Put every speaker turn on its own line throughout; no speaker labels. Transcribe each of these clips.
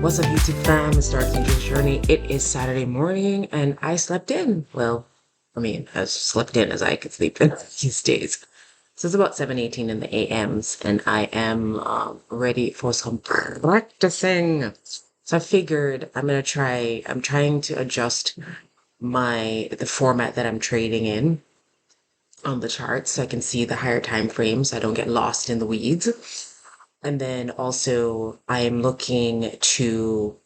What's up, YouTube fam? It's Dark Ninja's Journey. It is Saturday morning and I slept in. Well, I mean, as slept in as I could sleep in these days. So it's about 7:18 in the AMs and I am ready for some practicing. So I figured I'm trying to adjust the format that I'm trading in on the chart so I can see the higher time frames. So I don't get lost in the weeds. And then also I am looking to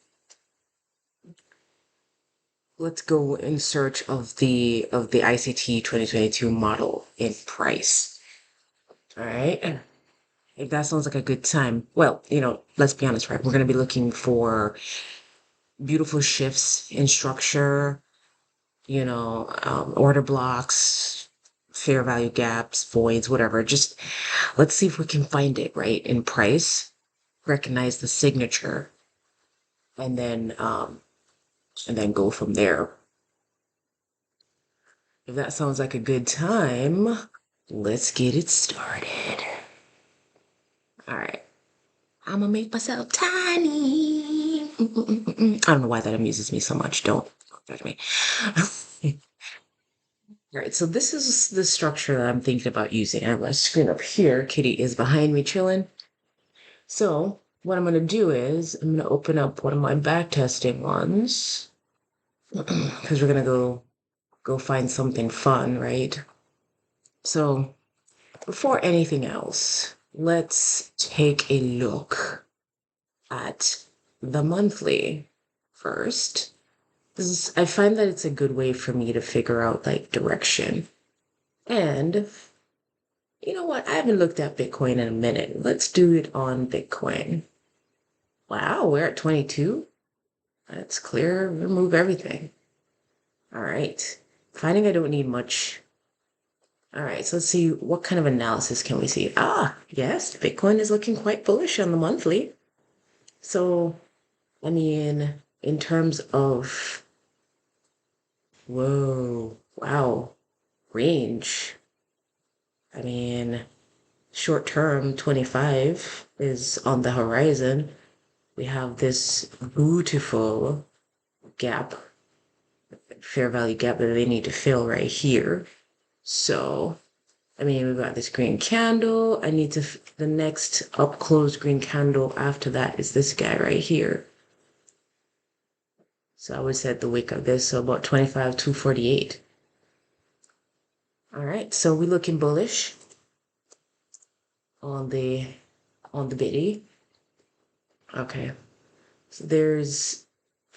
let's go in search of the ICT 2022 model in price. All right. If that sounds like a good time. Well, let's be honest, right? We're going to be looking for beautiful shifts in structure, order blocks, fair value gaps, voids, whatever. Just let's see if we can find it, right? In price, recognize the signature, and then go from there. If that sounds like a good time, let's get it started. All right. I'm gonna make myself tiny. I don't know why that amuses me so much. Don't judge me. All right, so this is the structure that I'm thinking about using. I have my screen up here. Kitty is behind me chilling. So what I'm gonna do is I'm gonna open up one of my back testing ones because we're gonna go find something fun, right? So before anything else, let's take a look at the monthly first. I find that it's a good way for me to figure out like direction. And you know what? I haven't looked at Bitcoin in a minute. Let's do it on Bitcoin. Wow, we're at 22. That's clear. Remove everything. All right. Finding I don't need much. All right, so let's see what kind of analysis can we see. Yes, Bitcoin is looking quite bullish on the monthly. So, I mean, in terms of, whoa, wow, range. I mean, short term 25 is on the horizon. We have this beautiful gap, fair value gap that they need to fill right here. So, I mean, we've got this green candle. The next up close green candle after that is this guy right here. So I would say at the wick of this, so about 25, 248. All right, so we're looking bullish on the biddy. Okay, so if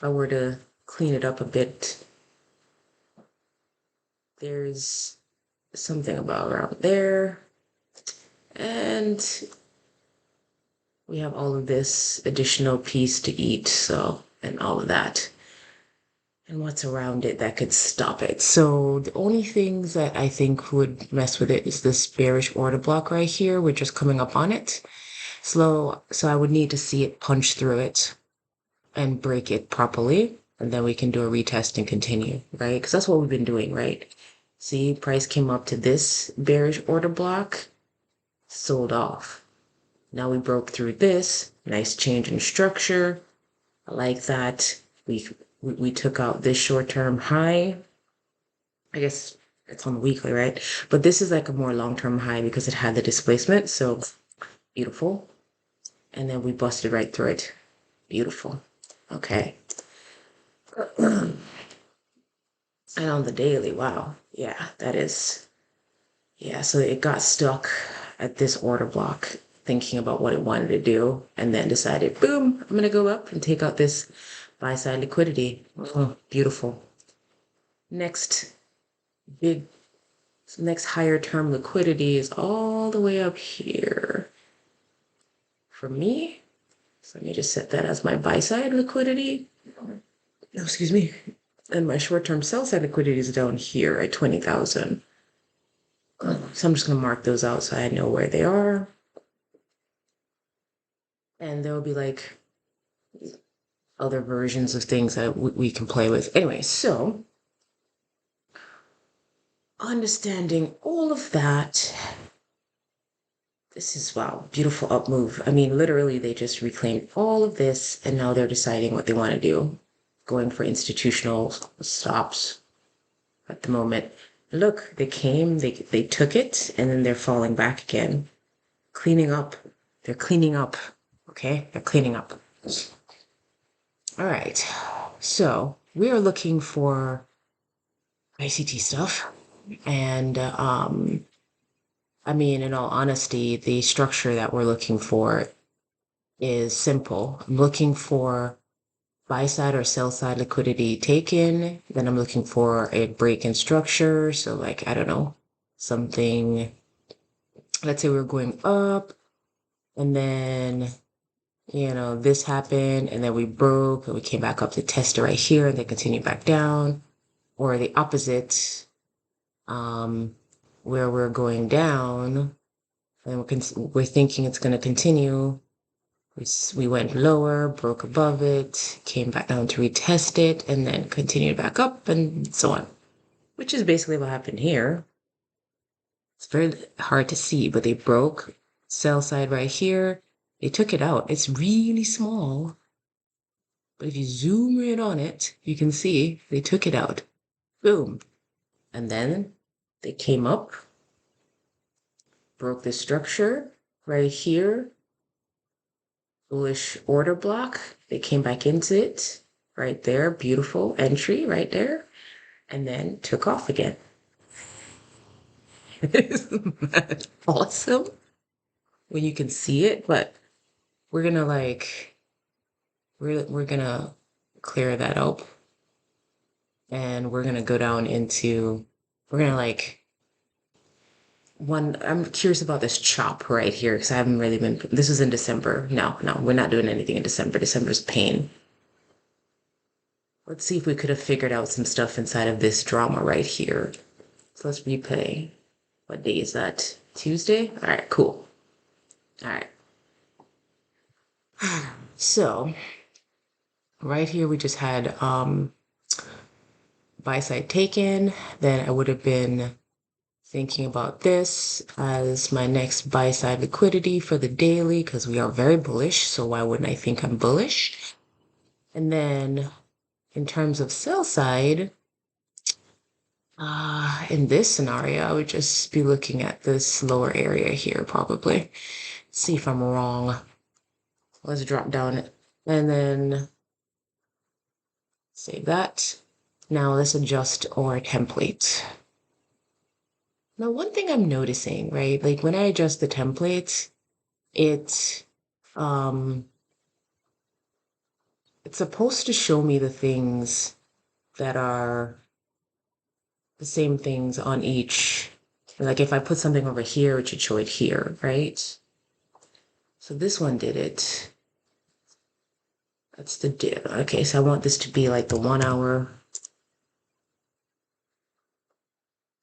I were to clean it up a bit, there's something about around there. And we have all of this additional piece to eat, and all of that. And what's around it that could stop it. So the only things that I think would mess with it is this bearish order block right here. We're just coming up on it. So I would need to see it punch through it and break it properly. And then we can do a retest and continue, right? Because that's what we've been doing, right? See, price came up to this bearish order block, sold off. Now we broke through this, nice change in structure. I like that. We took out this short-term high. I guess it's on the weekly, right? But this is like a more long-term high because it had the displacement. So beautiful. And then we busted right through it. Beautiful. Okay. And on the daily, wow. Yeah, that is. Yeah, so it got stuck at this order block, thinking about what it wanted to do, and then decided, boom, I'm going to go up and take out this buy side liquidity. Oh, beautiful. Next big, next higher term liquidity is all the way up here. For me, so let me just set that as my buy side liquidity. No, excuse me. And my short term sell side liquidity is down here at 20,000. So I'm just going to mark those out so I know where they are. And there will be like other versions of things that we can play with. Anyway, so understanding all of that, This is, wow, beautiful up move. I mean, literally, they just reclaimed all of this and now they're deciding what they want to do, going for institutional stops at the moment. Look, they came, they took it, and then they're falling back again. Cleaning up. They're cleaning up. Okay? They're cleaning up. All right. So we are looking for ICT stuff. And I mean, in all honesty, the structure that we're looking for is simple. I'm looking for buy side or sell side liquidity taken. Then I'm looking for a break in structure. So, like, I don't know, something, let's say we're going up and then, this happened and then we broke and we came back up to test it right here and then continue back down. Or the opposite, um, where we're going down and we're thinking it's going to continue. We went lower, broke above it, came back down to retest it, and then continued back up, and so on. Which is basically what happened here. It's very hard to see, but they broke sell side right here. They took it out. It's really small. But if you zoom in on it, you can see they took it out. Boom. And then they came up, broke the structure right here. Bullish order block. They came back into it right there. Beautiful entry right there. And then took off again. Isn't that awesome? When you can see it, but we're gonna we're gonna clear that up and we're gonna go down into we're gonna I'm curious about this chop right here because I haven't really been this was in December. No, we're not doing anything in December. December's pain. Let's see if we could have figured out some stuff inside of this drama right here. So let's replay. What day is that? Tuesday? All right, cool. All right. So right here we just had buy side taken. Then I would have been thinking about this as my next buy side liquidity for the daily because we are very bullish. So why wouldn't I think I'm bullish? And then in terms of sell side, in this scenario, I would just be looking at this lower area here probably. See if I'm wrong. Let's drop down and then save that. Now let's adjust our template. Now, one thing I'm noticing, right? Like when I adjust the template, it it's supposed to show me the things that are the same things on each. Like if I put something over here, it should show it here, right? So this one did it. That's the div. Okay, so I want this to be like the 1 hour.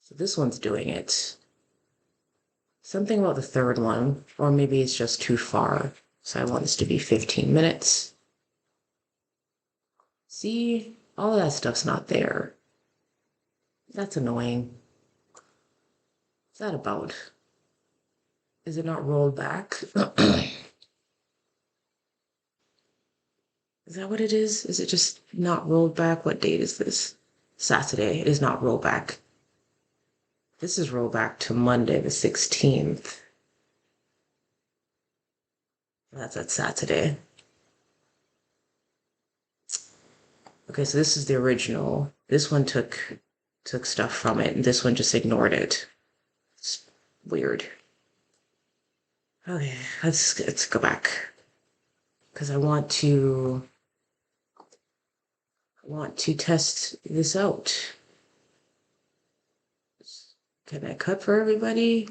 So this one's doing it. Something about the third one, or maybe it's just too far. So I want this to be 15 minutes. See, all of that stuff's not there. That's annoying. What's that about? Is it not rolled back? Is that what it is? Is it just not rolled back? What date is this? Saturday. It is not rolled back. This is rolled back to Monday, the 16th. That's at Saturday. Okay, so this is the original. This one took stuff from it, and this one just ignored it. It's weird. Okay, let's go back. Because I want to test this out. Can I cut for everybody?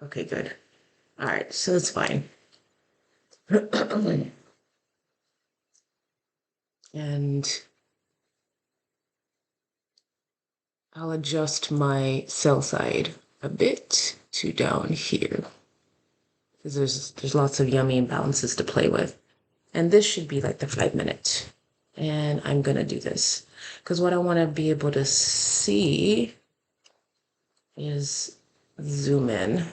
Okay, good. All right, so that's fine. And I'll adjust my sell side a bit to down here. Because there's lots of yummy imbalances to play with. And this should be like the 5-minute. And I'm gonna do this. Because what I want to be able to see is zoom in.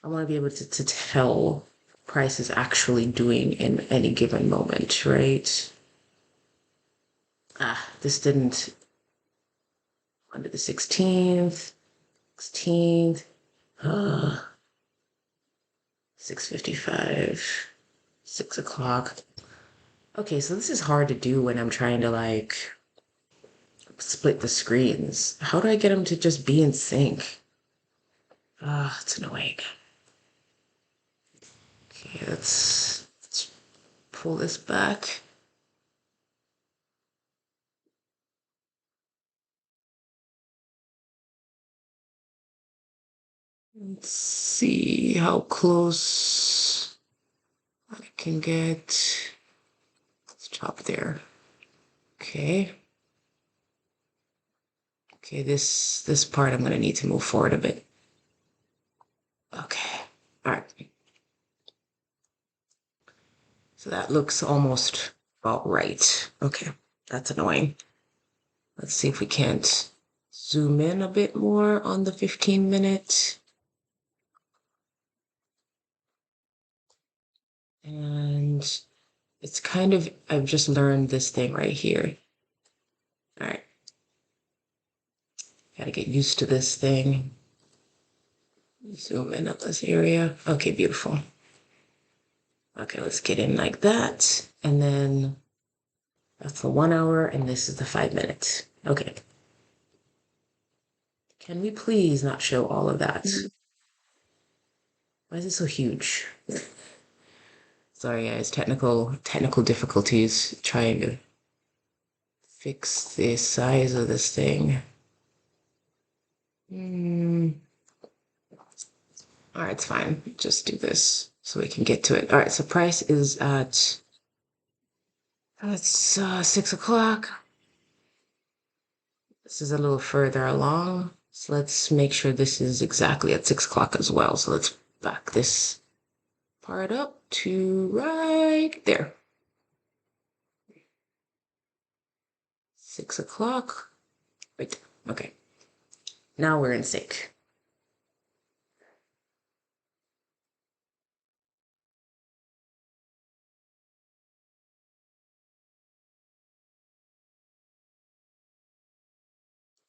I want to be able to tell price is actually doing in any given moment, right? This didn't under the 16th, 6:55, 6 o'clock. Okay, so this is hard to do when I'm trying to like split the screens. How do I get them to just be in sync? It's annoying. Okay, let's pull this back. Let's see how close I can get. Let's chop there. Okay. Okay, this part I'm gonna need to move forward a bit. Okay. All right. So that looks almost about right. Okay, that's annoying. Let's see if we can't zoom in a bit more on the 15-minute. And it's kind of, I've just learned this thing right here. All right. Gotta get used to this thing. Zoom in on this area. Okay, beautiful. Okay, let's get in like that. And then that's the 1 hour, and this is the 5 minutes. Okay. Can we please not show all of that? Why is it so huge? Sorry, guys, technical difficulties trying to fix the size of this thing. All right, it's fine. Just do this so we can get to it. All right, so price is at, it's 6 o'clock. This is a little further along. So let's make sure this is exactly at 6 o'clock as well. So let's back this part up to right there. 6 o'clock. Right. Okay. Now we're in sync.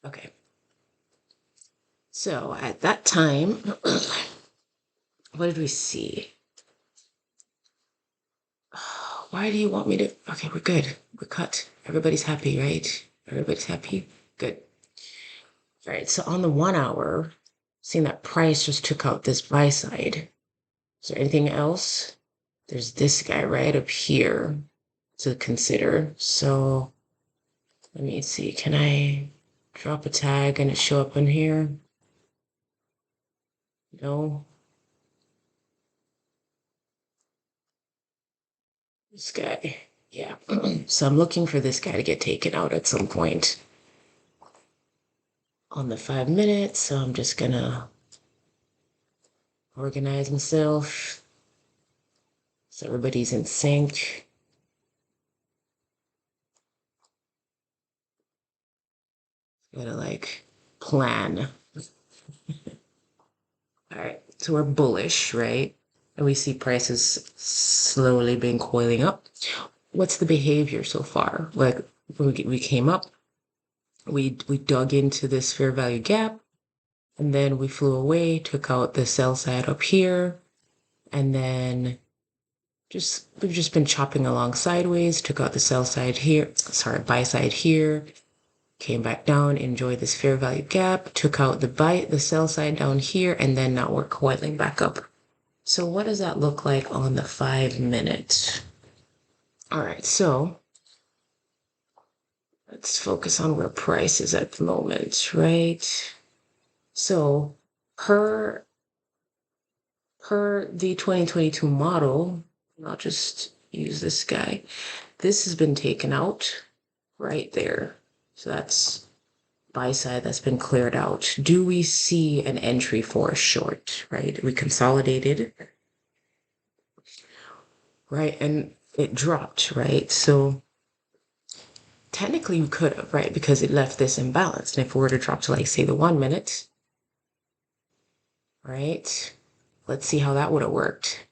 Okay. So at that time, what did we see? Why do you want me to? Okay, we're good. We're cut. Everybody's happy, right? Everybody's happy. Good. All right. So on the 1 hour, seeing that price just took out this buy side. Is there anything else? There's this guy right up here to consider. So let me see. Can I drop a tag and it show up in here? No. This guy. Yeah. So I'm looking for this guy to get taken out at some point on the 5 minutes. So I'm just gonna organize myself so everybody's in sync. Gotta like plan. All right. So we're bullish, right? And we see prices slowly being coiling up. What's the behavior so far? Like when we came up, we dug into this fair value gap, and then we flew away, took out the sell side up here, and then we've just been chopping along sideways, took out the sell side here, sorry, buy side here, came back down, enjoyed this fair value gap, took out the sell side down here, and then now we're coiling back up. So what does that look like on the 5 minute? All right, so let's focus on where price is at the moment, right? So per the 2022 model, I'll just use this guy. This has been taken out right there. So that's buy side that's been cleared out. Do we see an entry for a short, right? We consolidated, right? And it dropped, right? So technically you could have, right? Because it left this imbalanced. And if we were to drop to like say the 1 minute, right? Let's see how that would have worked.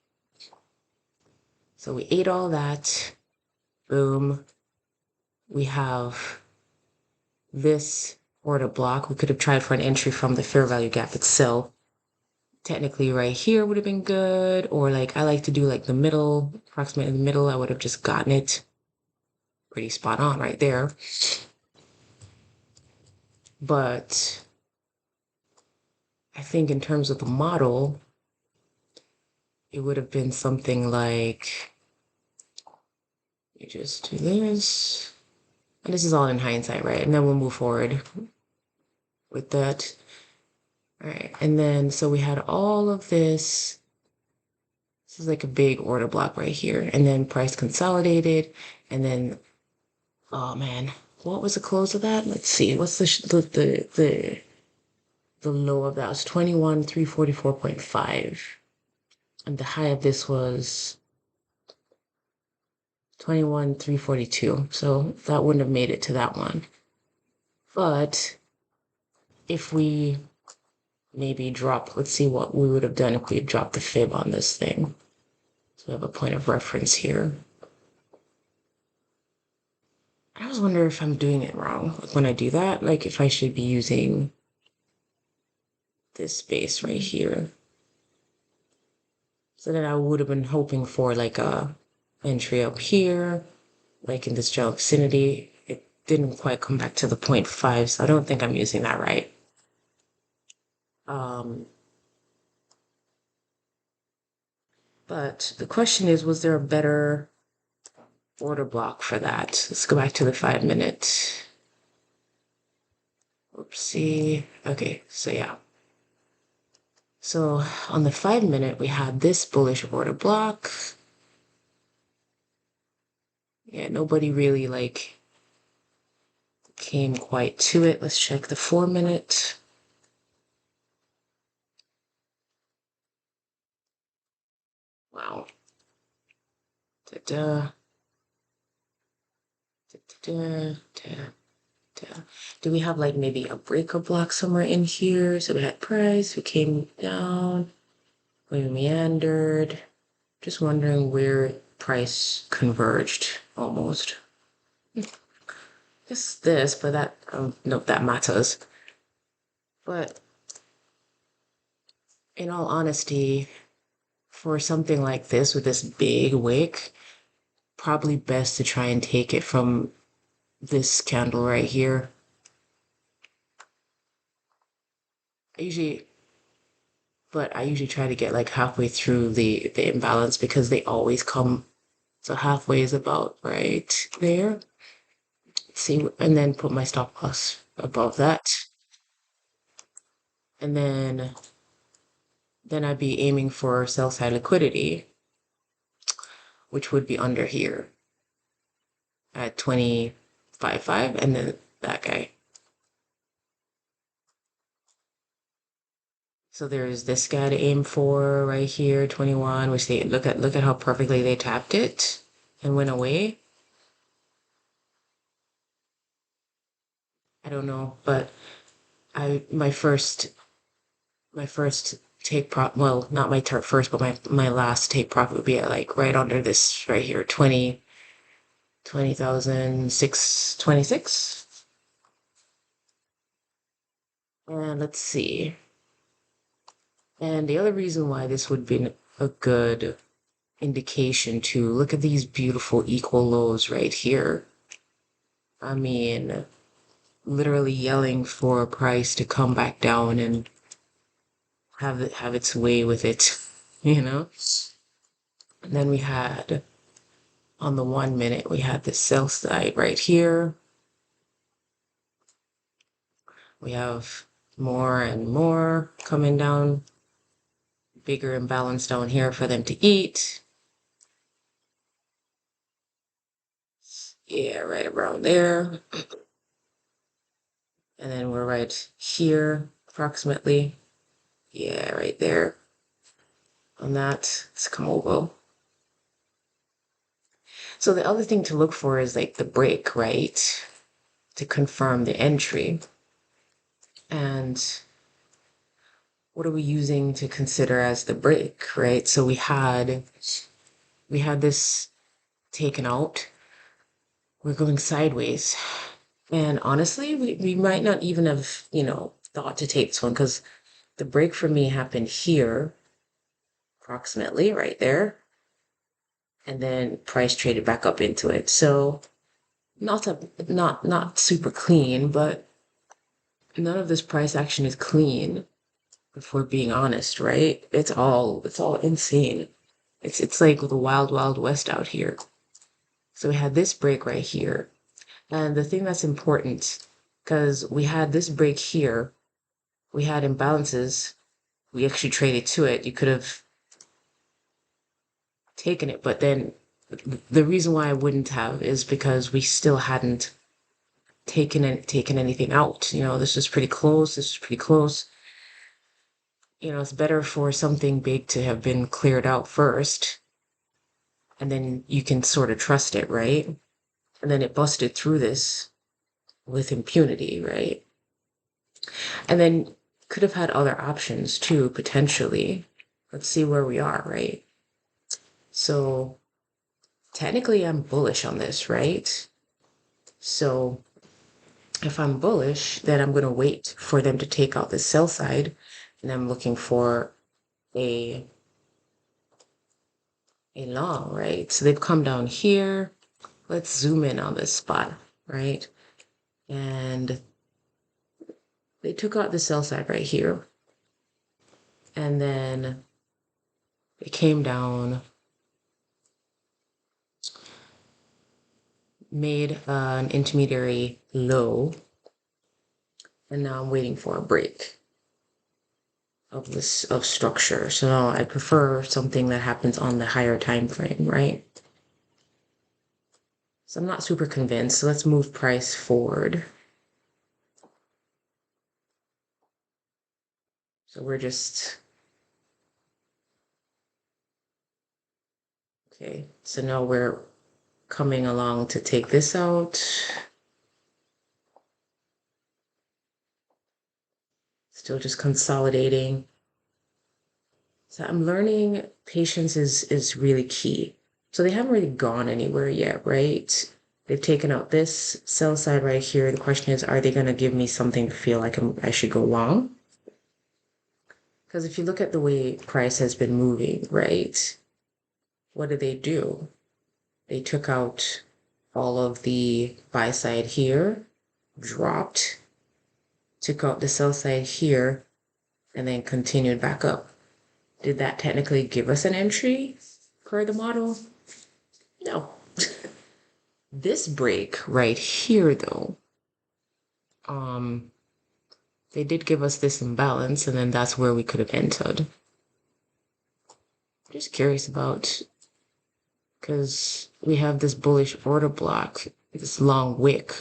So we ate all that. Boom. We have this order block. We could have tried for an entry from the fair value gap itself. Technically right here would have been good. Or like I like to do like the middle, approximately in the middle. I would have just gotten it pretty spot on right there. But I think in terms of the model, it would have been something like, you just do this. And this is all in hindsight, right? And then we'll move forward with that. All right. And then, so we had all of this. This is like a big order block right here. And then price consolidated. And then, oh man, what was the close of that? Let's see. What's the low of that? It was 21,344.5. And the high of this was 21,342. So that wouldn't have made it to that one. But if we maybe drop, let's see what we would have done if we had dropped the fib on this thing. So we have a point of reference here. I always wonder if I'm doing it wrong when I do that, like if I should be using this space right here. So then I would have been hoping for like a entry up here, like in this general vicinity. It didn't quite come back to the 0.5, so I don't think I'm using that right. But the question is, was there a better order block for that? Let's go back to the 5 minute. Oopsie. Okay, so yeah. So on the 5 minute, we had this bullish order block. Yeah, nobody really like came quite to it. Let's check the 4 minute. Wow. Da-da. Da-da. Da-da. Do we have like maybe a breaker block somewhere in here? So we had price, we came down, we meandered. Just wondering where price converged almost. Just this, but that, no, that matters. But in all honesty, for something like this with this big wick, probably best to try and take it from this candle right here. I usually try to get like halfway through the imbalance because they always come. So halfway is about right there. See, and then put my stop loss above that. And then I'd be aiming for sell side liquidity, which would be under here at 25.5, and then that guy. So there's this guy to aim for right here, 21, which they look at how perfectly they tapped it and went away. I don't know, but my first take profit, well, not my first, but my last take profit would be at like right under this right here, 20,626. And let's see. And the other reason why this would be a good indication to look at these beautiful equal lows right here. I mean, literally yelling for a price to come back down and have its way with it, you know? And then we had on the 1 minute, we had the sell side right here. We have more and more coming down, bigger imbalance down here for them to eat. Yeah, right around there. And then we're right here, approximately. Yeah, right there. On that, let's come over. So the other thing to look for is like the break, right? to confirm the entry. And what are we using to consider as the break, right? So we had this taken out. We're going sideways. And honestly, we might not even have, thought to take this one because the break for me happened here, approximately right there. And then price traded back up into it. So not super clean, but none of this price action is clean, if we're being honest, right? It's all insane. It's like the wild, wild west out here. So we had this break right here. And the thing that's important, because we had this break here, we had imbalances. We actually traded to it. You could have taken it, but then the reason why I wouldn't have is because we still hadn't taken anything out. This is pretty close. This is pretty close. It's better for something big to have been cleared out first, and then you can sort of trust it, right? And then it busted through this with impunity, right? And then could have had other options too, potentially. Let's see where we are, right? So technically I'm bullish on this, right? So if I'm bullish, then I'm going to wait for them to take out the sell side, and I'm looking for a long, right? So they've come down here. Let's zoom in on this spot, right? And they took out the sell side right here. And then it came down, made an intermediary low, and now I'm waiting for a break of structure. So now I prefer something that happens on the higher time frame, right? So I'm not super convinced. So let's move price forward. So we're just okay. So now we're coming along to take this out. Still just consolidating. So I'm learning patience is really key. So they haven't really gone anywhere yet, right? They've taken out this sell side right here. The question is, are they going to give me something to feel like I should go long? Because if you look at the way price has been moving, right? What did they do? They took out all of the buy side here, dropped, took out the sell side here, and then continued back up. Did that technically give us an entry per the model? No. This break right here, though, they did give us this imbalance, and then that's where we could have entered. Just curious about, because we have this bullish order block, this long wick.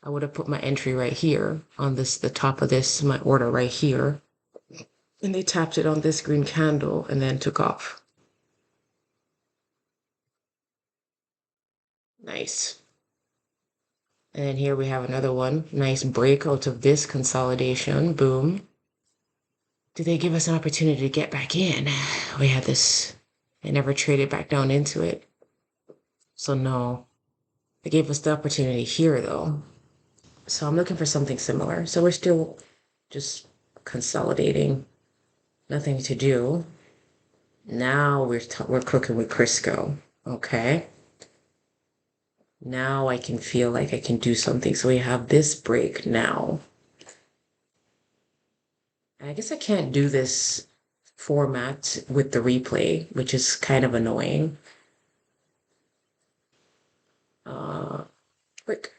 I would have put my entry right here on the top of this, my order right here. And they tapped it on this green candle and then took off. Nice. And then here we have another one. Nice break out of this consolidation. Boom. Did they give us an opportunity to get back in? We had this. They never traded back down into it. So no. They gave us the opportunity here though. So I'm looking for something similar. So we're still just consolidating. Nothing to do. Now we're cooking with Crisco. Okay. Now I can feel like I can do something. So we have this break now. I guess I can't do this format with the replay, which is kind of annoying. Quick,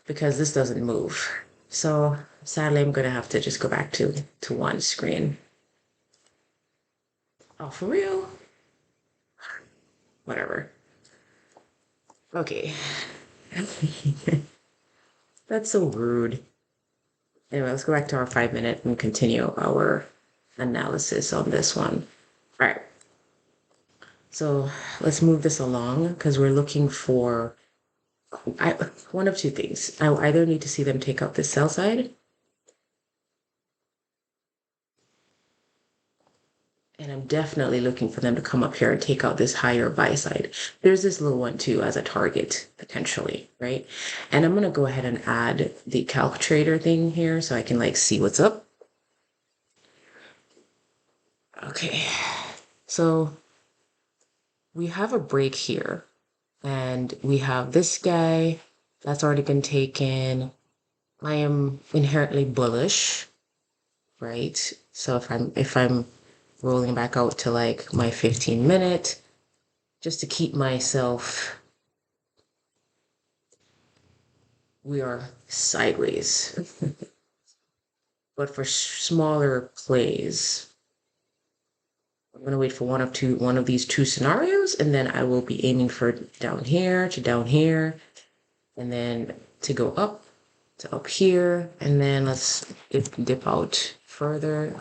because this doesn't move. So sadly, I'm gonna have to just go back to one screen. Oh, for real? Whatever. Okay. That's so rude. Anyway, let's go back to our 5 minute and continue our analysis on this one. All right. So let's move this along because we're looking for one of two things. I either need to see them take out this sell side, and I'm definitely looking for them to come up here and take out this higher buy side. There's this little one too as a target, potentially, right? And I'm gonna go ahead and add the calc trader thing here so I can like see what's up. Okay, so we have a break here, and we have this guy that's already been taken. I am inherently bullish, right? So if I'm rolling back out to like my 15-minute, just to keep myself, we are sideways. But for smaller plays, I'm gonna wait for one of these two scenarios, and then I will be aiming for down here to down here, and then to go up to up here, and then let's dip out further.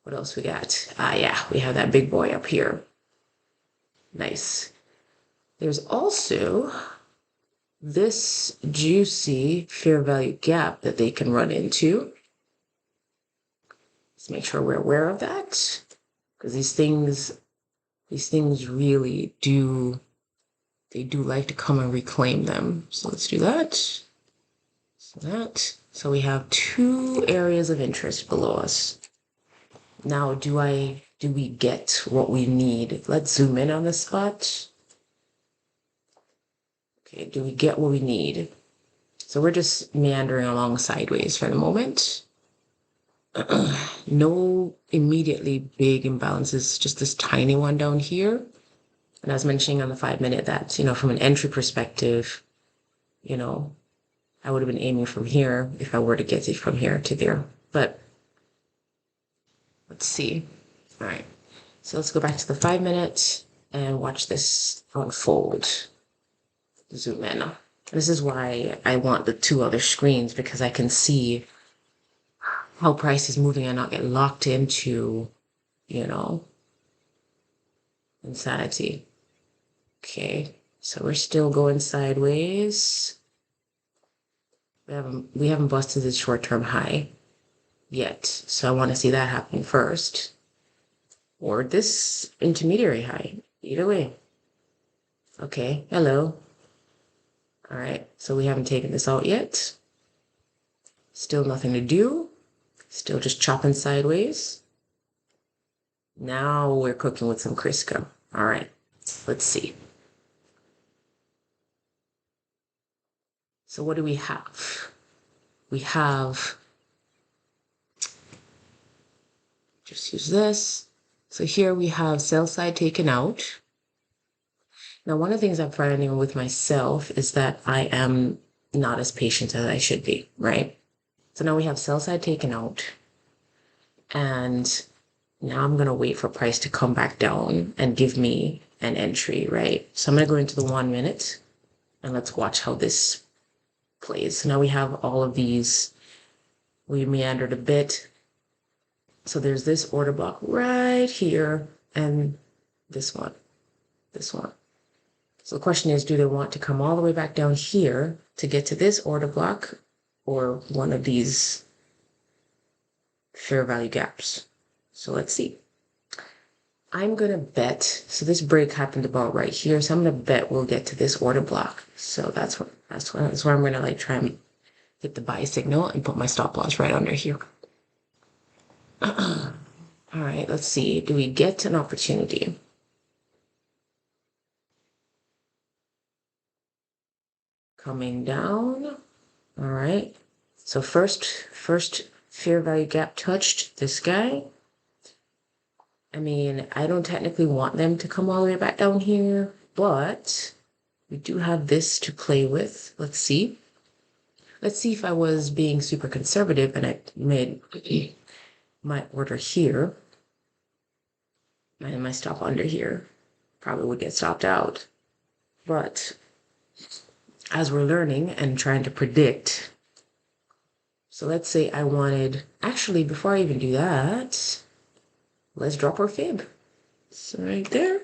What else we got? Yeah, we have that big boy up here. Nice. There's also this juicy fair value gap that they can run into. Let's make sure we're aware of that, because these things really do, they do like to come and reclaim them. So let's do that. So we have two areas of interest below us. Now, do we get what we need? Let's zoom in on this spot. Okay, do we get what we need? So we're just meandering along sideways for the moment. No immediately big imbalances, just this tiny one down here. And I was mentioning on the 5-minute that, from an entry perspective, I would have been aiming from here if I were to get it from here to there. But let's see. All right. So let's go back to the 5-minute and watch this unfold. Zoom in. This is why I want the two other screens, because I can see how price is moving and not get locked into, insanity. Okay, so we're still going sideways. We haven't busted this short-term high yet, so I want to see that happening first, or this intermediary high. Either way. Okay, hello. All right, so we haven't taken this out yet. Still nothing to do. Still just chopping sideways. Now we're cooking with some Crisco. All right, let's see. So what do we have? We have, just use this. So here we have sell side taken out. Now, one of the things I'm finding with myself is that I am not as patient as I should be, right? So now we have sell side taken out, and now I'm going to wait for price to come back down and give me an entry, right? So I'm going to go into the 1-minute, and let's watch how this plays. So now we have all of these. We meandered a bit. So there's this order block right here, and this one. So the question is, do they want to come all the way back down here to get to this order block, or one of these fair value gaps? So let's see. I'm going to bet, so this break happened about right here, so I'm going to bet we'll get to this order block. So that's where I'm going to try and hit the buy signal and put my stop loss right under here. All right, let's see. Do we get an opportunity? Coming down. All right. So first fair value gap touched this guy. I mean, I don't technically want them to come all the way back down here, but we do have this to play with. Let's see. Let's see if I was being super conservative and I made my order here and my stop under here. Probably would get stopped out. But as we're learning and trying to predict, so let's say I wanted, actually, before I even do that, let's drop our fib. So right there,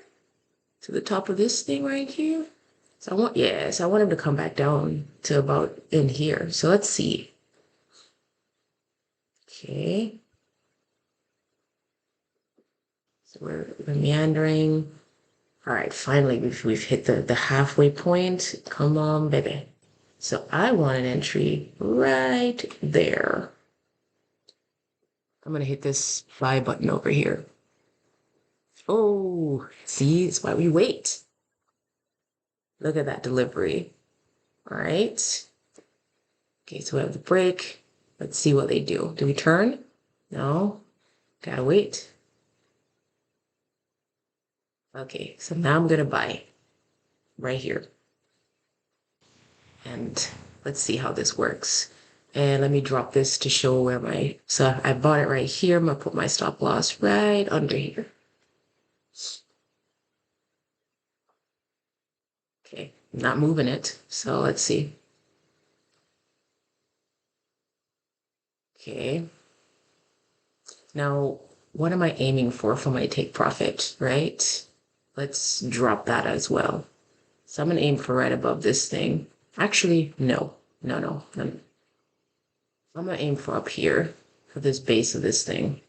to the top of this thing right here. So I want him to come back down to about in here. So let's see. Okay. So we're meandering. All right, finally we've hit the halfway point. Come on, baby. So I want an entry right there. I'm gonna hit this buy button over here. Oh, see, it's why we wait. Look at that delivery. All right. Okay, so we have the break. Let's see what they do. Do we turn? No. Gotta wait. Okay, so now I'm gonna buy right here. And let's see how this works. And let me drop this to show where so I bought it right here. I'm gonna put my stop loss right under here. Okay, not moving it. So let's see. Okay. Now, what am I aiming for my take profit, right? Let's drop that as well. So I'm gonna aim for right above this thing. Actually, no. I'm gonna aim for up here for this base of this thing.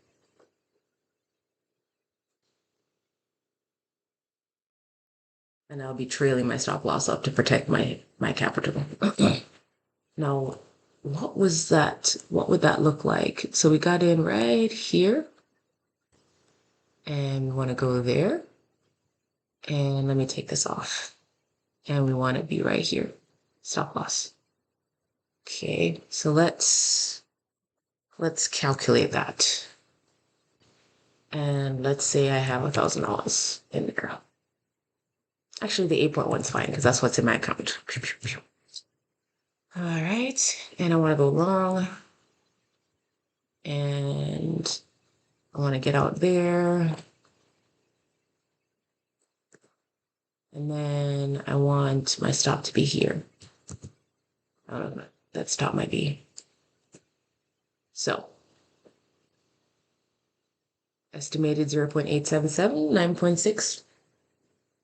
And I'll be trailing my stop loss up to protect my capital. Now, what was that? What would that look like? So we got in right here. And we want to go there. And let me take this off. And we want to be right here. Stop loss. Okay, so let's calculate that. And let's say I have $1,000 in there. Actually, the 8.1 is fine because that's what's in my account. All right, and I want to go long. And I want to get out there. And then I want my stop to be here. I don't know, that stop might be. So, estimated 0.877, 9.6,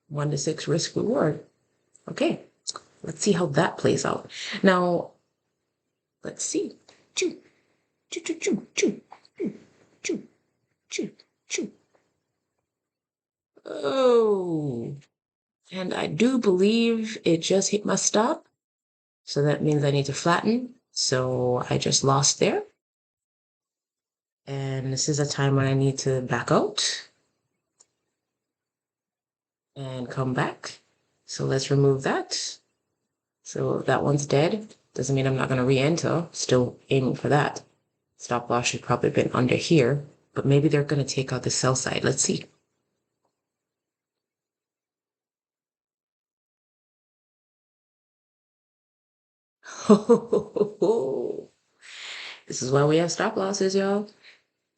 1 to 6 risk reward. Okay, let's see how that plays out. Now, let's see. Choo, choo, choo, choo, choo, choo, choo, choo. Oh, and I do believe it just hit my stop. So that means I need to flatten. So I just lost there. And this is a time when I need to back out and come back. So let's remove that. So that one's dead. Doesn't mean I'm not going to re-enter. Still aiming for that. Stop loss should probably have been under here, but maybe they're going to take out the sell side. Let's see. This is why we have stop losses, y'all.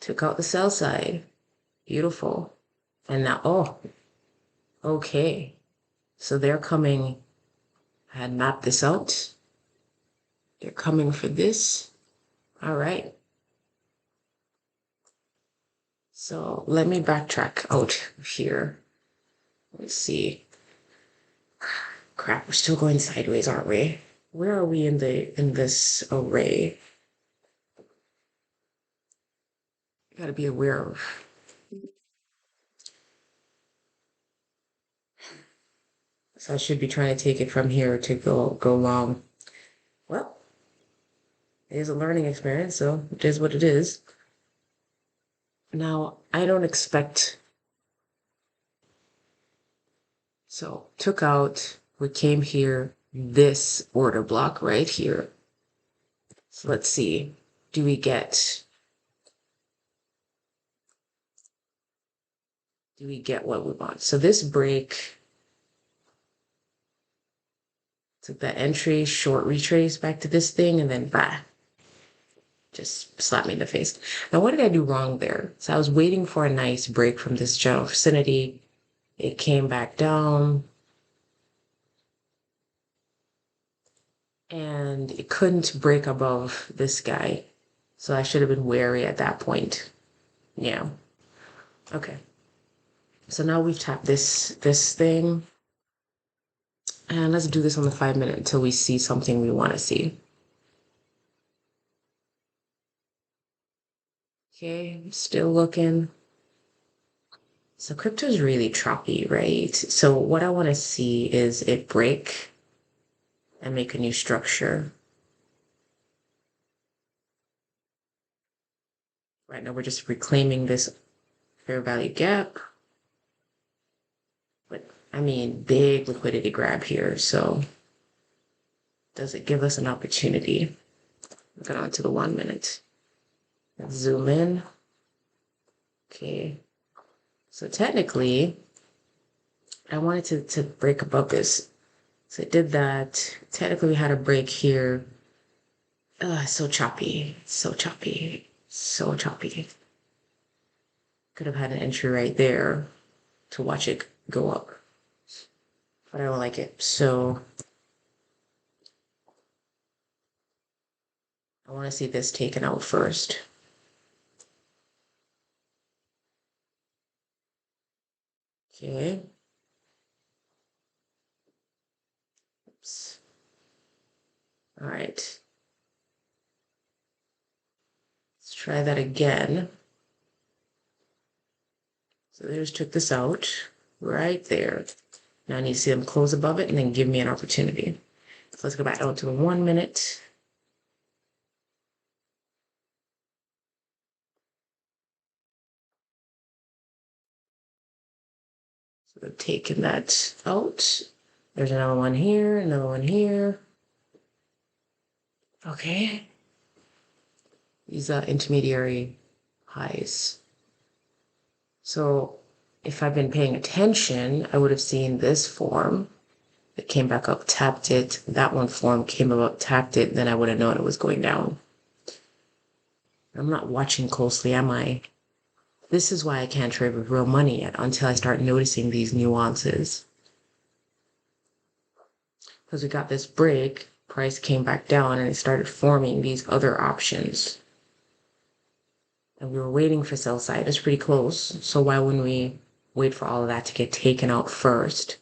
Took out the sell side. Beautiful. And now, oh, okay. So they're coming. I had mapped this out. They're coming for this. All right. So let me backtrack out here. Let's see. Crap, we're still going sideways, aren't we? Where are we in this array? You gotta be aware of. So I should be trying to take it from here to go long. Well, it is a learning experience, so it is what it is. Now, I don't expect. So took out, we came here, this order block right here. So let's see, do we get what we want? So this break took that entry, short retrace back to this thing, and then bah, just slapped me in the face. Now, what did I do wrong there? So I was waiting for a nice break from this general vicinity. It came back down. And it couldn't break above this guy. So I should have been wary at that point. Yeah. Okay. So now we've tapped this thing. And let's do this on the 5 minute until we see something we want to see. Okay, still looking. So crypto is really choppy, right? So what I want to see is it break and make a new structure. Right now we're just reclaiming this fair value gap. But I mean, big liquidity grab here. So does it give us an opportunity? Get on to the 1 minute. Let's zoom in. Okay. So technically, I wanted to break above this. So it did that. Technically, we had a break here. So choppy. So choppy. So choppy. Could have had an entry right there to watch it go up. But I don't like it. So I want to see this taken out first. Okay. Oops. All right. Let's try that again. So there's took this out right there. Now I need to see them close above it and then give me an opportunity. So let's go back down to the 1 minute. So I've taken that out. There's another one here, another one here. Okay. These are intermediary highs. So if I've been paying attention, I would have seen this form. It came back up, tapped it. That one form came up, tapped it. Then I would have known it was going down. I'm not watching closely, am I? This is why I can't trade with real money yet until I start noticing these nuances. Because we got this break, price came back down and it started forming these other options. And we were waiting for sell side. It's pretty close. So why wouldn't we wait for all of that to get taken out first?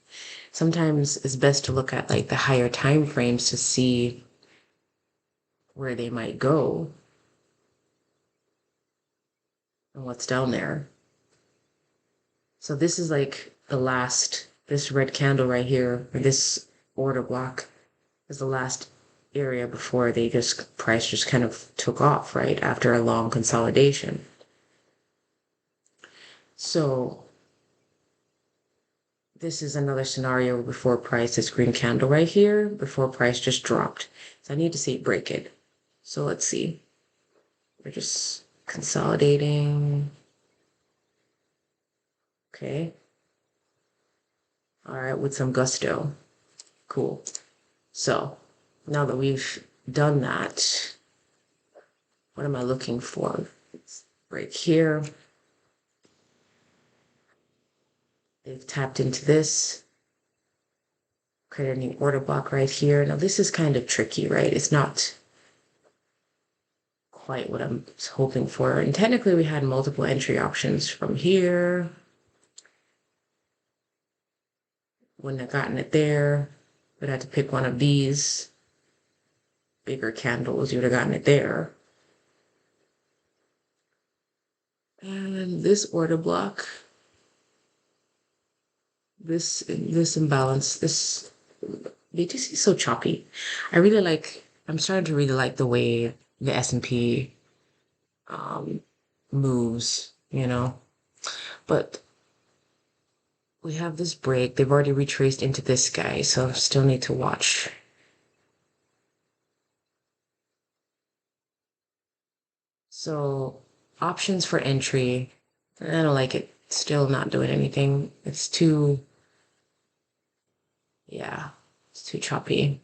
Sometimes it's best to look at like the higher time frames to see where they might go and what's down there. So this is like the last, this red candle right here, or this order block is the last area before they just, price just kind of took off, right? After a long consolidation. So this is another scenario before price, this green candle right here, before price just dropped. So I need to see it break it. So let's see. We're just consolidating. Okay. All right, with some gusto. Cool. So now that we've done that, what am I looking for? It's right here. They've tapped into this. Create a new order block right here. Now this is kind of tricky, right? It's not quite what I'm hoping for. And technically we had multiple entry options from here. Wouldn't have gotten it there. Would have to pick one of these bigger candles. You would have gotten it there. And this order block, this imbalance, this BTC is so choppy. I'm starting to really like the way the S&P moves, you know. But we have this break. They've already retraced into this guy, so I still need to watch. So options for entry, I don't like it. Still not doing anything. It's too, yeah, it's too choppy.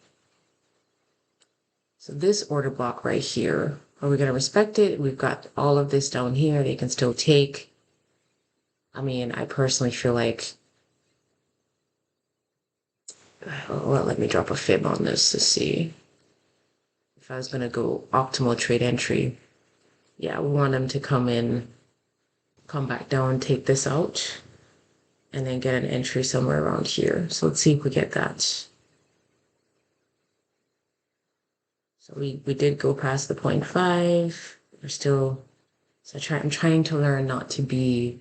So this order block right here, are we going to respect it? We've got all of this down here. They can still take. I mean, I personally feel like, well, let me drop a fib on this to see if I was going to go optimal trade entry. Yeah, we want them to come in, come back down, take this out, and then get an entry somewhere around here. So let's see if we get that. So we did go past the 0.5. We're still, I'm trying to learn not to be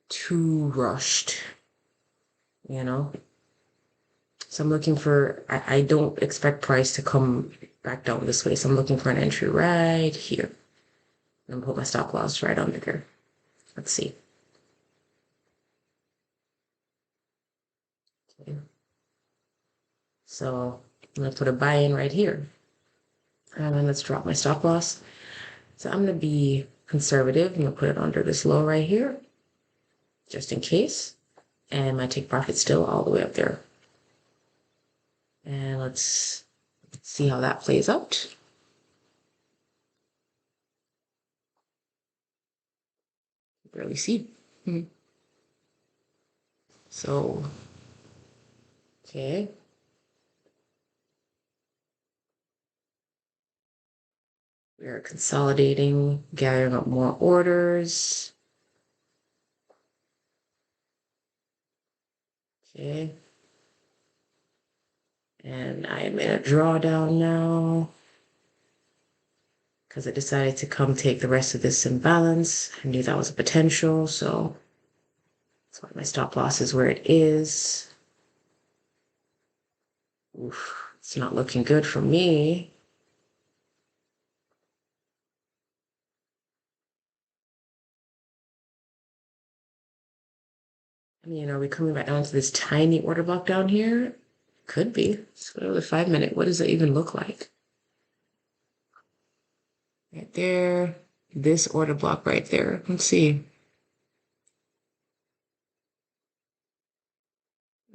too rushed, you know? So I'm looking for, I don't expect price to come back down this way. So I'm looking for an entry right here. And put my stop loss right under here. Let's see. Okay. So I'm gonna put a buy in right here. And then let's drop my stop loss. So I'm gonna be conservative. I'm gonna put it under this low right here, just in case. And my take profit still all the way up there. And let's see how that plays out. Barely see. So, okay. We are consolidating, gathering up more orders. Okay. And I am in a drawdown now because I decided to come take the rest of this imbalance. I knew that was a potential, so that's why my stop loss is where it is. Oof, it's not looking good for me. I mean, are we coming back down to this tiny order block down here? Could be. Let's go to the 5 minute. What does it even look like? Right there. This order block right there. Let's see.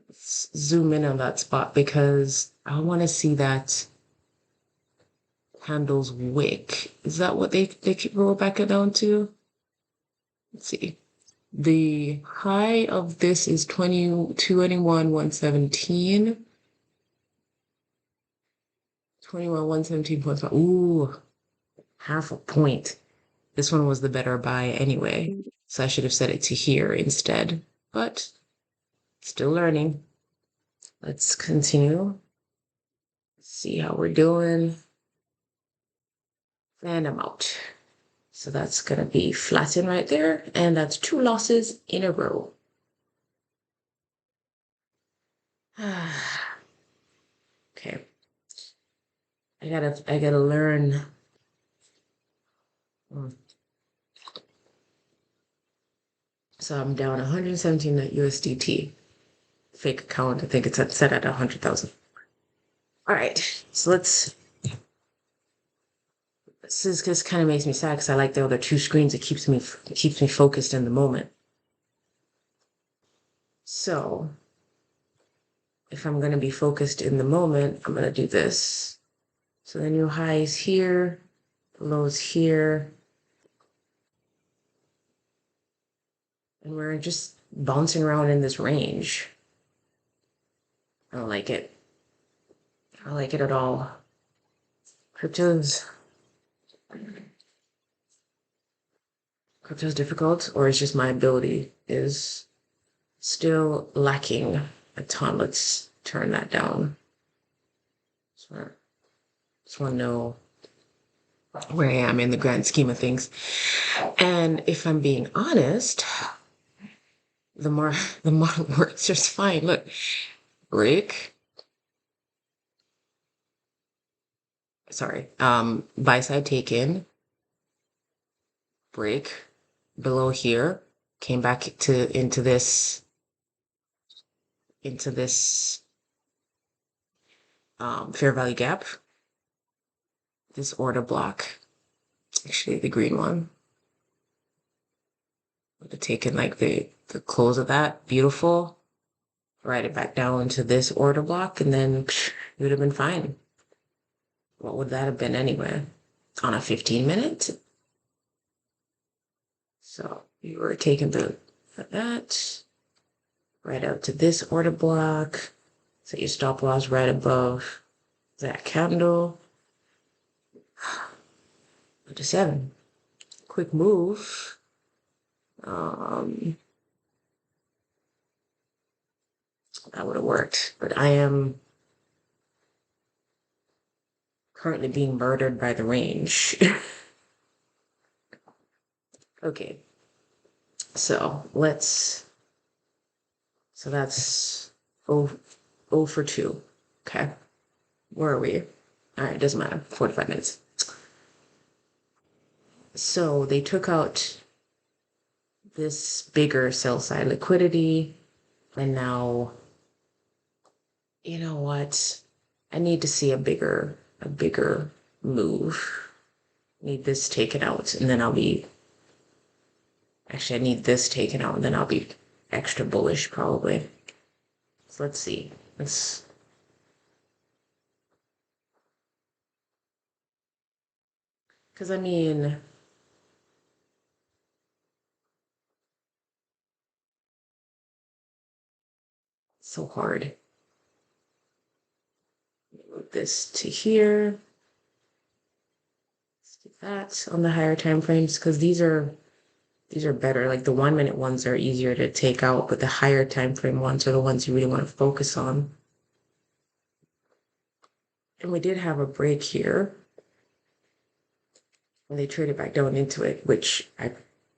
Let's zoom in on that spot because I want to see that candle's wick. Is that what they keep roll back it down to? Let's see. The high of this is 117. 117.5. Ooh, half a point. This one was the better buy anyway. So I should have set it to here instead. But still learning. Let's continue. See how we're doing. And I'm out. So that's going to be flatten right there. And that's 2 losses in a row. Okay. I gotta learn. So I'm down 117 USDT. Fake account. I think it's set at 100,000. All right. So this just kind of makes me sad because I like the other 2 screens. It keeps me focused in the moment. So if I'm going to be focused in the moment, I'm going to do this. So the new high is here, the low is here. And we're just bouncing around in this range. I don't like it. I don't like it at all. Crypto's difficult, or it's just my ability is still lacking a ton. Let's turn that down. Just want to know where I am in the grand scheme of things. And if I'm being honest, the model works just fine. Look, break. Sorry. Buy side taken. Break below here. Came back into this fair value gap. This order block. Actually, the green one. Would have taken like the close of that. Beautiful. Write it back down into this order block, and then it would have been fine. What would that have been anyway? On a 15-minute? So you were taking that right out to this order block. Set your stop loss right above that candle. To 7. Quick move. That would have worked, but I am currently being murdered by the range. Okay, so that's oh for 2. Okay, where are we? All right, doesn't matter. 45 minutes. So they took out this bigger sell side liquidity, and now, you know what? I need to see a bigger move. Need this taken out, and then I'll be. Actually, I need this taken out, and then I'll be extra bullish probably. So let's see. Because I mean, so hard. Move this to here. Let's do that on the higher time frames because these are better. Like the 1 minute ones are easier to take out, but the higher time frame ones are the ones you really want to focus on. And we did have a break here. And they traded back down into it, which I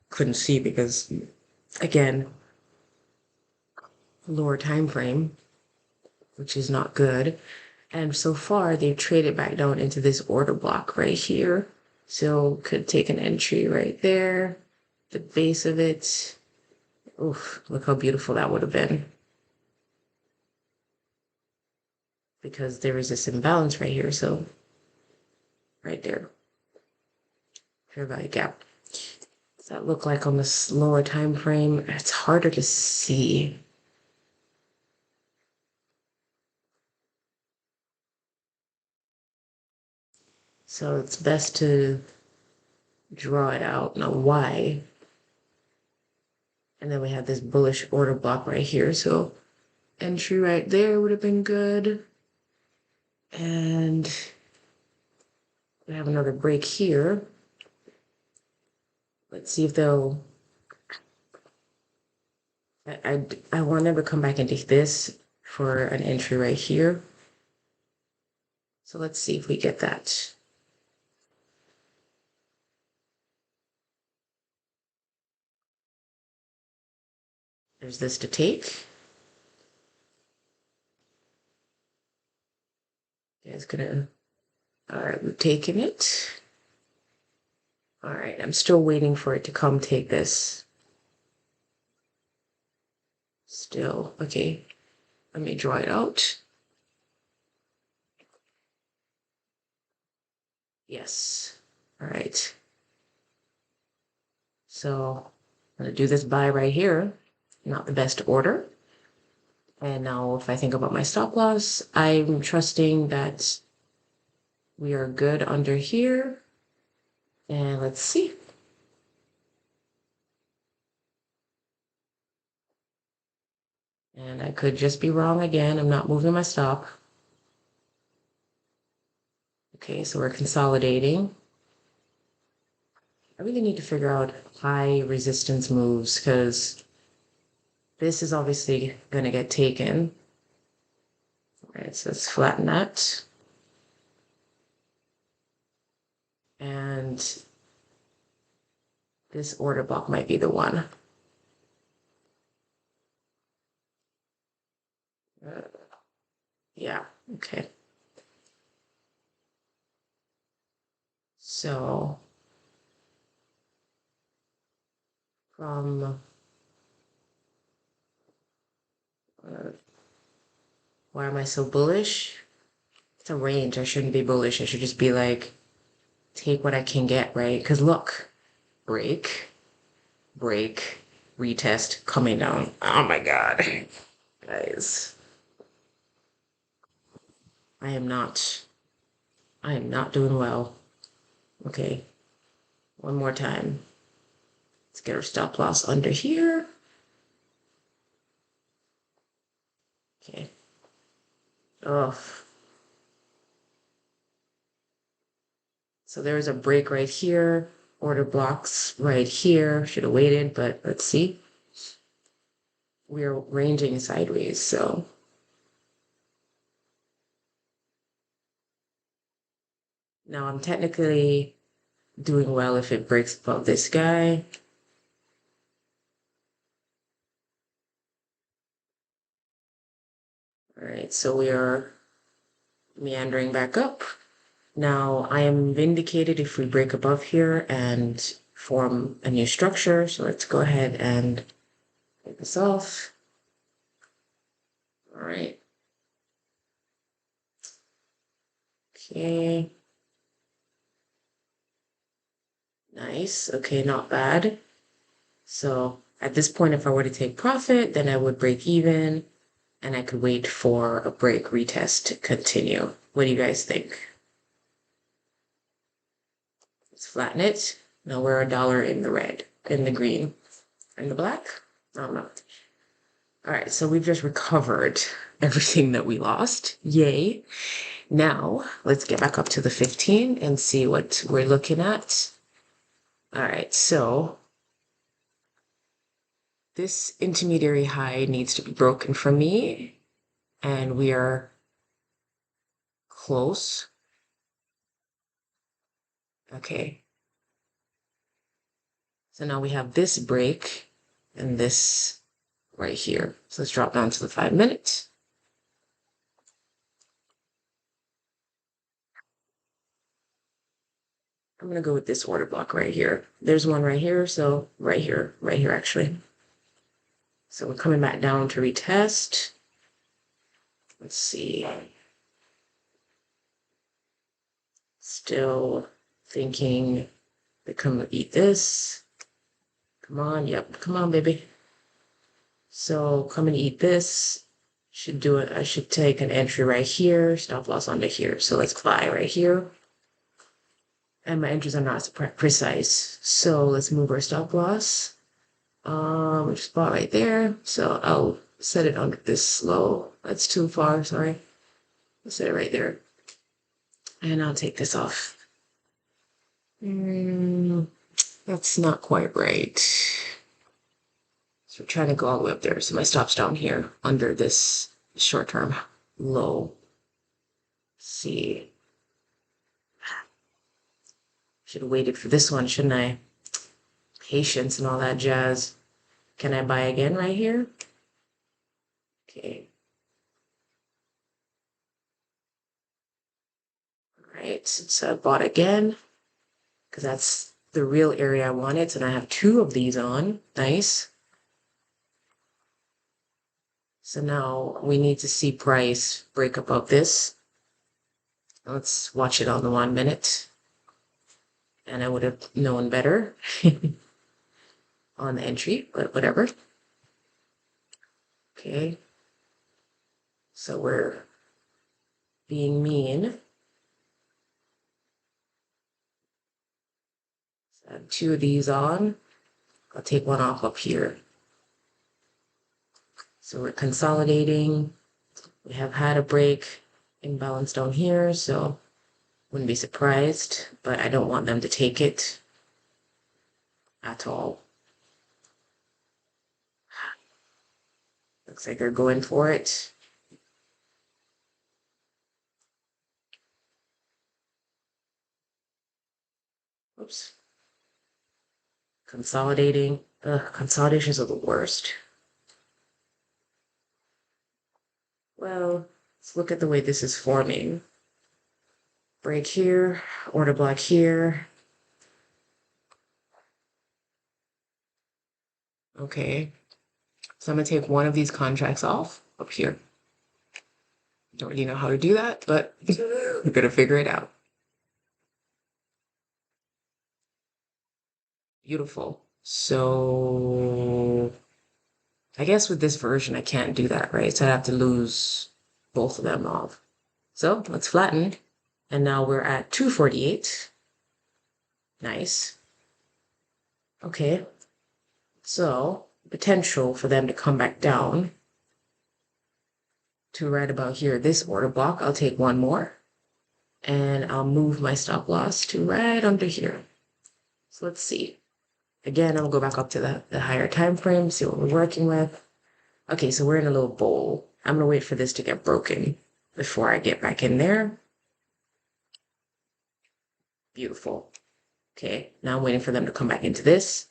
couldn't see because, again, lower time frame, which is not good. And so far, they've traded back down into this order block right here. So could take an entry right there, the base of it. Oof, look how beautiful that would have been. Because there is this imbalance right here, so right there. Fair value gap. Does that look like on this lower time frame? It's harder to see. So it's best to draw it out. Now why? And then we have this bullish order block right here. So entry right there would have been good. And we have another break here. Let's see if they'll. I will never come back into this for an entry right here. So let's see if we get that. There's this to take. It's gonna. All right, we've taken it. All right, I'm still waiting for it to come take this. Still, okay. Let me draw it out. Yes. All right. So I'm gonna do this buy right here. Not the best order. And now if I think about my stop loss, I'm trusting that we are good under here. And let's see. And I could just be wrong again. I'm not moving my stop. Okay, so we're consolidating. I really need to figure out high resistance moves because this is obviously going to get taken. All right, so let's flatten that. And this order block might be the one. Yeah, okay. So from why am I so bullish? It's a range. I shouldn't be bullish. I should just be like, take what I can get, right? Because look, break, break, retest, coming down. Oh my God, guys. I am not, I am not doing well. Okay, one more time. Let's get our stop loss under here. Okay. Oh. So there's a break right here. Order blocks right here. Should have waited, but let's see. We're ranging sideways, so. Now I'm technically doing well if it breaks above this guy. All right, so we are meandering back up. Now I am vindicated if we break above here and form a new structure. So let's go ahead and take this off. All right. Okay. Nice. Okay, not bad. So at this point, if I were to take profit, then I would break even and I could wait for a break retest to continue. What do you guys think? Let's flatten it. Now we're $1 in the red, in the green, in the black. I don't know. All right, so we've just recovered everything that we lost. Yay. Now let's get back up to the 15 and see what we're looking at. All right, so this intermediary high needs to be broken for me, and we are close. Okay. So now we have this break and this right here. So let's drop down to the 5 minutes. I'm going to go with this order block right here. There's one right here. So right here actually. So we're coming back down to retest. Let's see. Still thinking they come eat this. Come on. Yep. Come on, baby. So come and eat this. Should do it. I should take an entry right here. Stop loss under here. So let's buy right here. And my entries are not precise. So let's move our stop loss. Spot right there. So I'll set it under this low. That's too far, sorry. I'll set it right there. And I'll take this off. That's not quite right. So we're trying to go all the way up there. So my stop's down here under this short-term low. Let's see. Should have waited for this one, shouldn't I? Patience and all that jazz. Can I buy again right here? Okay. All right, so I bought again because that's the real area I wanted. And I have 2 of these on. Nice. So now we need to see price break above this. Let's watch it on the 1 minute. And I would have known better on the entry, but whatever. Okay. So we're being mean. So I have 2 of these on. I'll take one off up here. So we're consolidating. We have had a break imbalance down here, so wouldn't be surprised, but I don't want them to take it at all. Looks like they're going for it. Oops. Consolidating. Consolidations are the worst. Well, let's look at the way this is forming. Break here, order block here. Okay. So I'm going to take one of these contracts off up here. Don't really know how to do that, but we're going to figure it out. Beautiful. So I guess with this version, I can't do that, right? So I'd have to lose both of them off. So let's flatten. And now we're at 248. Nice. Okay. So potential for them to come back down to right about here, this order block. I'll take one more and I'll move my stop loss to right under here. So let's see. Again, I'll go back up to the higher time frame, see what we're working with. Okay, so we're in a little bowl. I'm gonna wait for this to get broken before I get back in there. Beautiful. Okay, now I'm waiting for them to come back into this.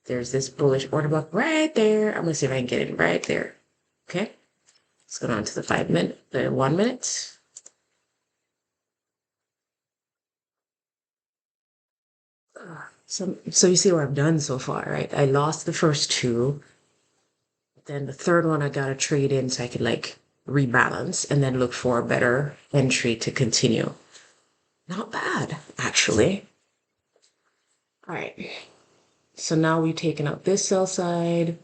There's this bullish order block right there. I'm gonna see if I can get it right there. Okay, let's go down to the 5 minute, the 1 minute. So you see what I've done so far, right? I lost the first two. Then the third one I gotta trade in so I could like rebalance and then look for a better entry to continue. Not bad, actually. All right. So now we've taken out this sell side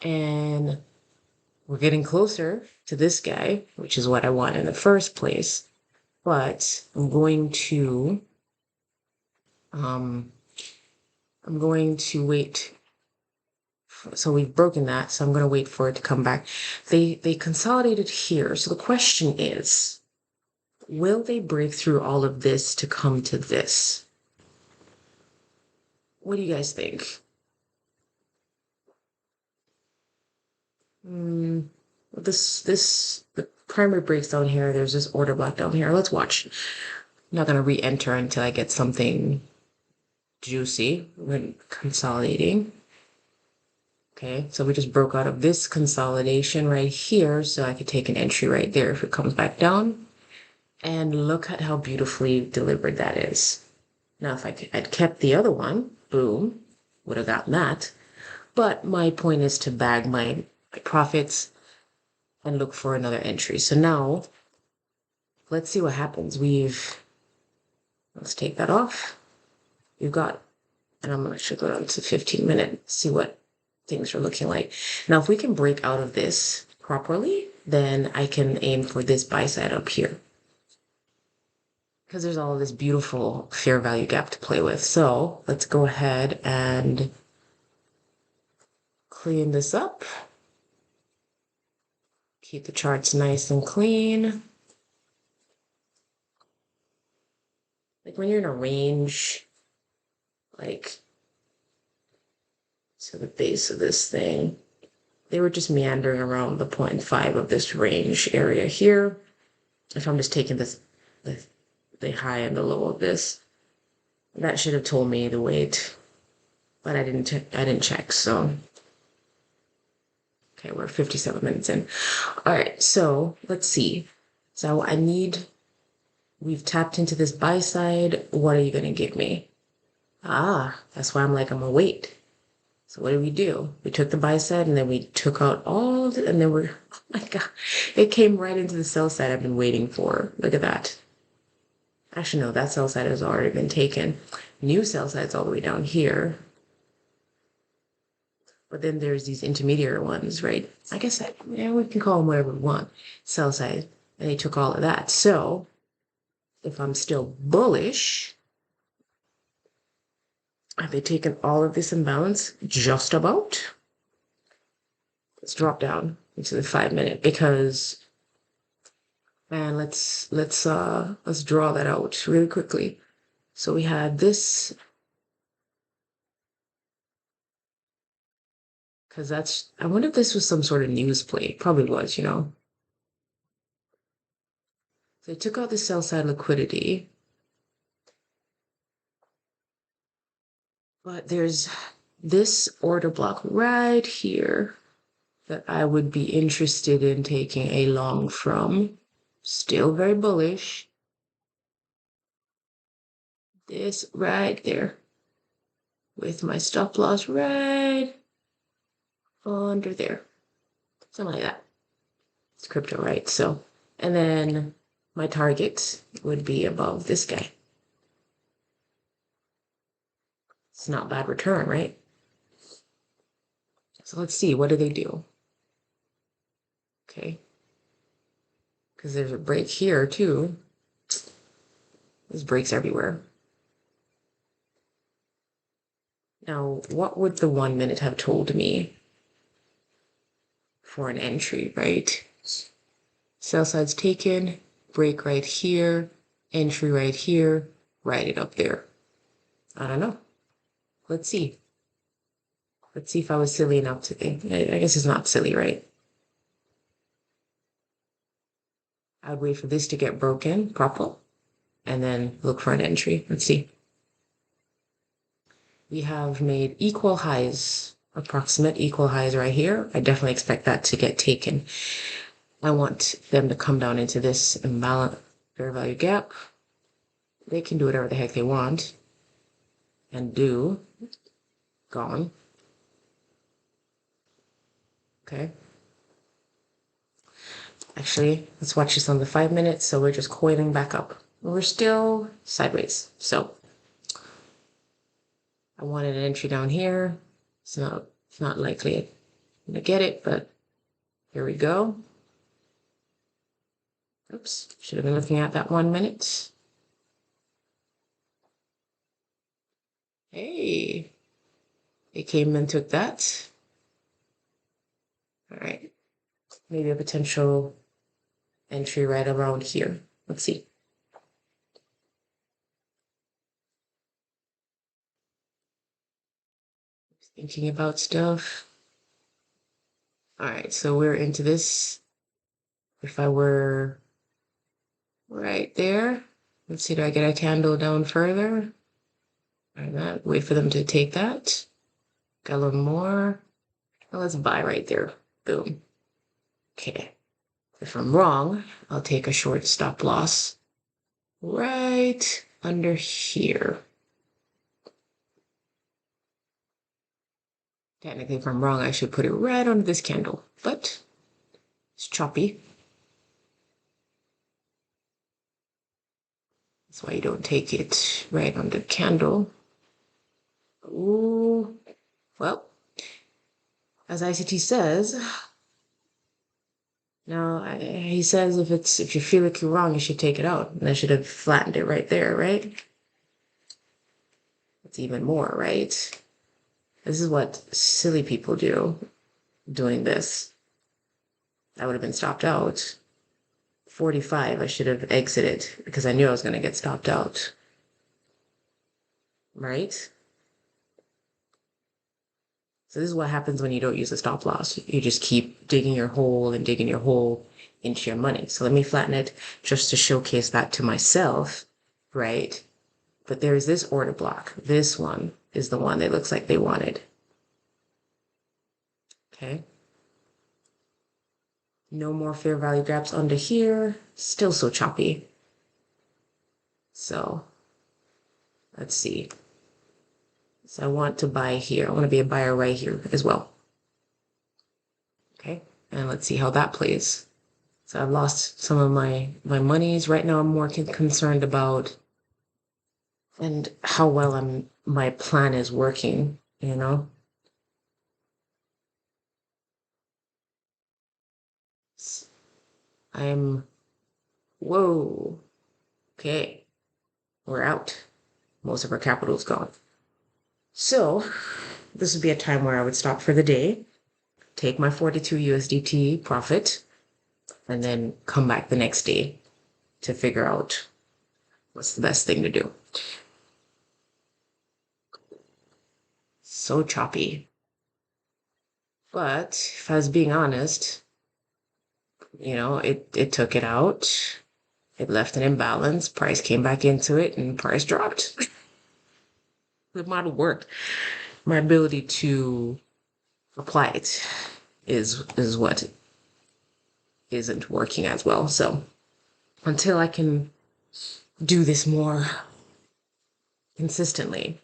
and we're getting closer to this guy, which is what I want in the first place. But um, I'm going to wait. So we've broken that. So I'm going to wait for it to come back. They consolidated here. So the question is, will they break through all of this to come to this? What do you guys think? The primary breaks down here. There's this order block down here. Let's watch. I'm not going to re-enter until I get something juicy when consolidating. Okay, so we just broke out of this consolidation right here, so I could take an entry right there if it comes back down. And look at how beautifully delivered that is. Now, if I'd kept the other one, boom, would have gotten that. But my point is to bag my profits and look for another entry. So now, let's see what happens. Let's take that off. We've got, and I'm going to go down to 15 minutes, see what things are looking like. Now, if we can break out of this properly, then I can aim for this buy side up here. Because there's all of this beautiful fair value gap to play with. So let's go ahead and clean this up. Keep the charts nice and clean. Like when you're in a range, like, so the base of this thing, they were just meandering around the 0.5 of this range area here. If I'm just taking this, the high and the low of this, that should have told me the weight, but I didn't check, so. Okay, we're 57 minutes in. All right, so let's see. So we've tapped into this buy side. What are you gonna give me? That's why I'm gonna wait. So what did we do? We took the buy side and then we took out all of it and then oh my God, it came right into the sell side I've been waiting for. Look at that. Actually, no, that sell side has already been taken. New sell side's all the way down here. But then there's these intermediary ones, right? I guess we can call them whatever we want. Sell side. And they took all of that. So if I'm still bullish, have they taken all of this imbalance? Just about. Let's drop down into the 5 minute because, man, let's draw that out really quickly. So we had this, because I wonder if this was some sort of news play. Probably was, you know. So they took out the sell side liquidity. But there's this order block right here that I would be interested in taking a long from. Still very bullish. This right there. With my stop loss right under there. Something like that. It's crypto, right? So, and then my target would be above this guy. It's not bad return, right? So let's see, what do they do? Okay. Because there's a break here too. There's breaks everywhere. Now, what would the 1 minute have told me for an entry, right? Sell side's taken, break right here, entry right here, write it up there. I don't know. Let's see. Let's see if I was silly enough to think. I guess it's not silly, right? I'd wait for this to get broken proper. and then look for an entry. Let's see. We have made equal highs, approximate equal highs right here. I definitely expect that to get taken. I want them to come down into this imbalance fair value gap. They can do whatever the heck they want and do. Gone. Okay. Actually, let's watch this on the 5 minutes. So we're just coiling back up. We're still sideways. So I wanted an entry down here. It's not likely I'm gonna get it, but here we go. Oops, should have been looking at that 1 minute. Hey, it came and took that. All right, maybe a potential entry right around here. Let's see. Thinking about stuff. All right, so we're into this. If I were right there, let's see, do I get a candle down further? Or not, wait for them to take that. Got a little more. Well, let's buy right there. Boom. Okay. If I'm wrong, I'll take a short stop loss right under here. Technically, if I'm wrong, I should put it right under this candle, but it's choppy. That's why you don't take it right under the candle. Ooh, well, as ICT says, no, he says if you feel like you're wrong, you should take it out. And I should have flattened it right there, right? It's even more, right? This is what silly people do, doing this. I would have been stopped out. 45, I should have exited because I knew I was going to get stopped out. Right? So this is what happens when you don't use a stop loss. You just keep digging your hole and digging your hole into your money. So let me flatten it just to showcase that to myself, right? But there's this order block. This one is the one that looks like they wanted. Okay. No more fair value gaps under here. Still so choppy. So let's see. So I want to buy here. I want to be a buyer right here as well. Okay. And let's see how that plays. So I've lost some of my monies. Right now I'm more concerned about and how well my plan is working, you know? Whoa. Okay. We're out. Most of our capital is gone. So this would be a time where I would stop for the day, take my 42 USDT profit, and then come back the next day to figure out what's the best thing to do. So choppy. But if I was being honest, it took it out. It left an imbalance. Price came back into it and price dropped. The model worked. My ability to apply it is what isn't working as well. So until I can do this more consistently,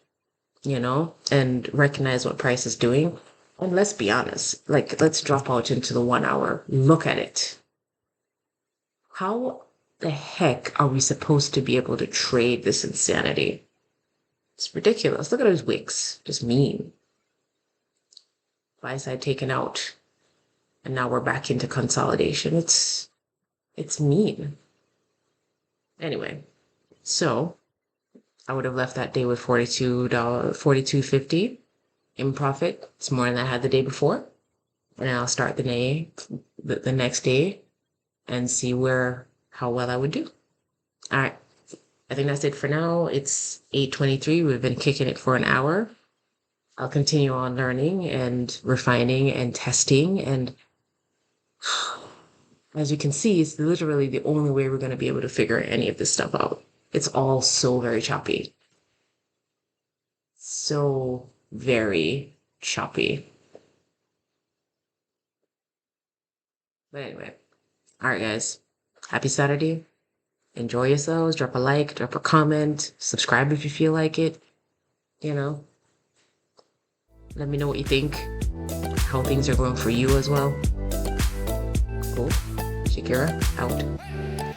and recognize what price is doing. And let's be honest, like let's drop out into the 1 hour. Look at it. How the heck are we supposed to be able to trade this insanity? It's ridiculous. Look at those wicks. Just mean. Buy side taken out. And now we're back into consolidation. It's mean. Anyway, so I would have left that day with $42.50 in profit. It's more than I had the day before. And I'll start the next day and see how well I would do. All right. I think that's it for now. It's 8:23. We've been kicking it for an hour. I'll continue on learning and refining and testing. And as you can see, it's literally the only way we're going to be able to figure any of this stuff out. It's all so very choppy. So very choppy. But anyway, all right, guys. Happy Saturday. Enjoy yourselves. Drop a like, drop a comment, subscribe if you feel like it. You know, let me know what you think, how things are going for you as well. Cool. Shakira out.